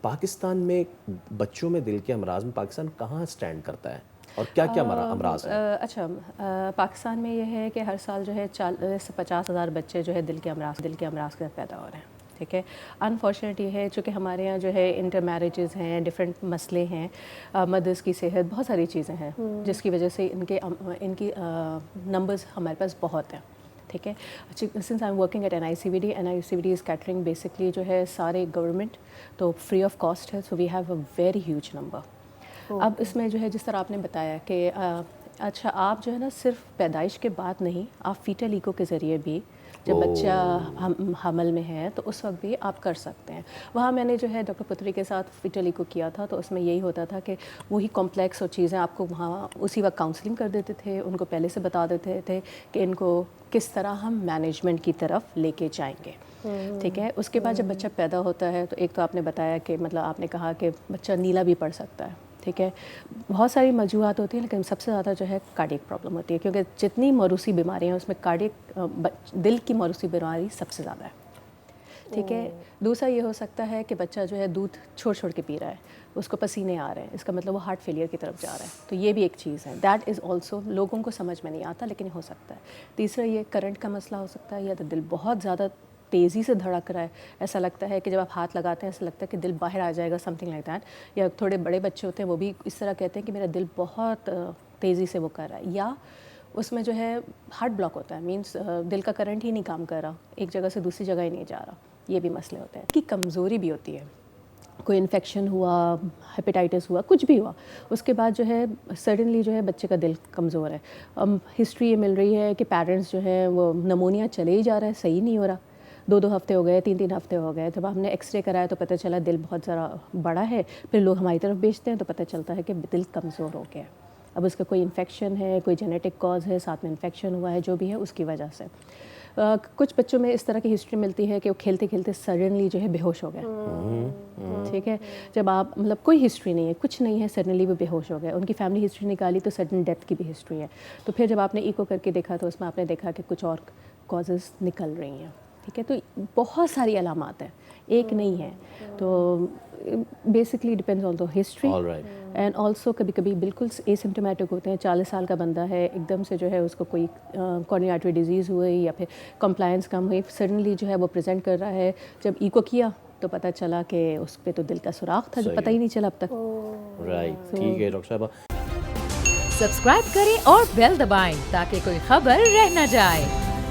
پاکستان میں بچوں میں دل کے امراض میں پاکستان کہاں سٹینڈ کرتا ہے اور کیا کیا امراض ہیں؟ اچھا، پاکستان میں یہ ہے کہ ہر سال جو ہے 50,000 بچے جو ہے دل کے امراض کے ساتھ پیدا ہو رہے ہیں. ٹھیک ہے. انفارچونیٹ یہ ہے چونکہ ہمارے یہاں جو ہے انٹر میرجز ہیں، ڈفرینٹ مسئلے ہیں، مدرس کی صحت، بہت ساری چیزیں ہیں جس کی وجہ سے ان کی نمبرز ہمارے پاس بہت ہیں. ٹھیک ہے. Since I am working at NICVD as catering basically جو ہے سارے گورنمنٹ تو فری آف کاسٹ ہے. So we have a very huge number. اب اس میں جو ہے جس طرح آپ نے بتایا کہ اچھا آپ جو ہے نا صرف پیدائش کے بعد نہیں، آپ فیٹل ایکو کے ذریعے بھی جب بچہ حمل میں ہے تو اس وقت بھی آپ کر سکتے ہیں. وہاں میں نے جو ہے ڈاکٹر پتری کے ساتھ فیٹل ایکو کیا تھا تو اس میں یہی ہوتا تھا کہ وہی کمپلیکس اور چیزیں آپ کو وہاں اسی وقت کاؤنسلنگ کر دیتے تھے، ان کو پہلے سے بتا دیتے تھے کہ ان کو کس طرح ہم مینجمنٹ کی طرف لے کے جائیں گے. ٹھیک ہے. اس کے بعد جب بچہ پیدا ہوتا ہے تو ایک تو آپ نے بتایا کہ مطلب آپ نے کہا کہ بچہ نیلا بھی پڑ سکتا ہے. ٹھیک ہے. بہت ساری وجوہات ہوتی ہیں لیکن سب سے زیادہ جو ہے کارڈیک پرابلم ہوتی ہے کیونکہ جتنی موروثی بیماریاں ہیں اس میں کارڈیک دل کی موروثی بیماری سب سے زیادہ ہے. ٹھیک ہے. دوسرا یہ ہو سکتا ہے کہ بچہ جو ہے دودھ چھوڑ کے پی رہا ہے، اس کو پسینے آ رہے ہیں، اس کا مطلب وہ ہارٹ فیلئر کی طرف جا رہا ہے. تو یہ بھی ایک چیز ہے. دیٹ از آلسو لوگوں کو سمجھ میں نہیں آتا لیکن ہو سکتا ہے. تیسرا یہ کرنٹ کا مسئلہ ہو سکتا ہے یا تو دل بہت زیادہ تیزی سے دھڑک رہا ہے، ایسا لگتا ہے کہ جب آپ ہاتھ لگاتے ہیں ایسا لگتا ہے کہ دل باہر آ جائے گا، سم تھنگ لائک دیٹ. یا تھوڑے بڑے بچے ہوتے ہیں وہ بھی اس طرح کہتے ہیں کہ میرا دل بہت تیزی سے وہ کر رہا ہے. یا اس میں جو ہے ہارٹ بلاک ہوتا ہے، مینس دل کا کرنٹ ہی نہیں کام کر رہا، ایک جگہ سے دوسری جگہ ہی نہیں جا رہا. یہ بھی مسئلے ہوتے ہیں. کی کمزوری بھی ہوتی ہے، کوئی انفیکشن ہوا، ہیپیٹائٹس ہوا، کچھ بھی ہوا، اس کے بعد جو ہے سڈنلی جو ہے بچے کا دل کمزور ہے. ہسٹری یہ مل رہی ہے کہ پیرنٹس جو ہے وہ نمونیا چلے ہی جا رہا ہے، صحیح نہیں ہو رہا. 2 ہفتے ہو گئے، 3 ہفتے ہو گئے. جب ہم نے ایکس رے کرایا تو پتہ چلا دل بہت ذرا بڑا ہے. پھر لوگ ہماری طرف بیچتے ہیں تو پتہ چلتا ہے کہ دل کمزور ہو گیا ہے. اب اس کا کوئی انفیکشن ہے، کوئی جینیٹک کاز ہے، ساتھ میں انفیکشن ہوا ہے، جو بھی ہے اس کی وجہ سے. کچھ بچوں میں اس طرح کی ہسٹری ملتی ہے کہ وہ کھیلتے کھیلتے سڈنلی جو ہے بے ہوش ہو گئے. ٹھیک ہے. جب آپ مطلب کوئی ہسٹری نہیں ہے، کچھ نہیں ہے، سڈنلی وہ بے ہوش ہو گئے. ان کی فیملی ہسٹری نکالی تو سڈن ڈیتھ کی بھی ہسٹری ہے. تو پھر جب آپ نے ایکو کر کے دیکھا تو اس میں آپ نے دیکھا کہ کچھ اور کازز نکل رہی ہیں. ٹھیک ہے. تو بہت ساری علامات ہیں، ایک نہیں ہے. تو basically depends on the history and also کبھی کبھی بالکل اسمپٹومیٹک ہوتے ہیں. 40 سال کا بندہ ہے، ایک دم سے جو ہے اس کو کوئی کورونری آرٹری ڈیزیز ہوئی یا پھر کمپلائنس کم ہوئی، سڈنلی جو ہے وہ پریزنٹ کر رہا ہے. جب ایکو کیا تو پتہ چلا کہ اس پہ تو دل کا سوراخ تھا جو پتہ ہی نہیں چلا اب تک. رائٹ. ٹھیک ہے ڈاکٹر صاحبہ. سبسکرائب کریں اور بیل دبائیں تاکہ کوئی خبر رہ نہ جائے.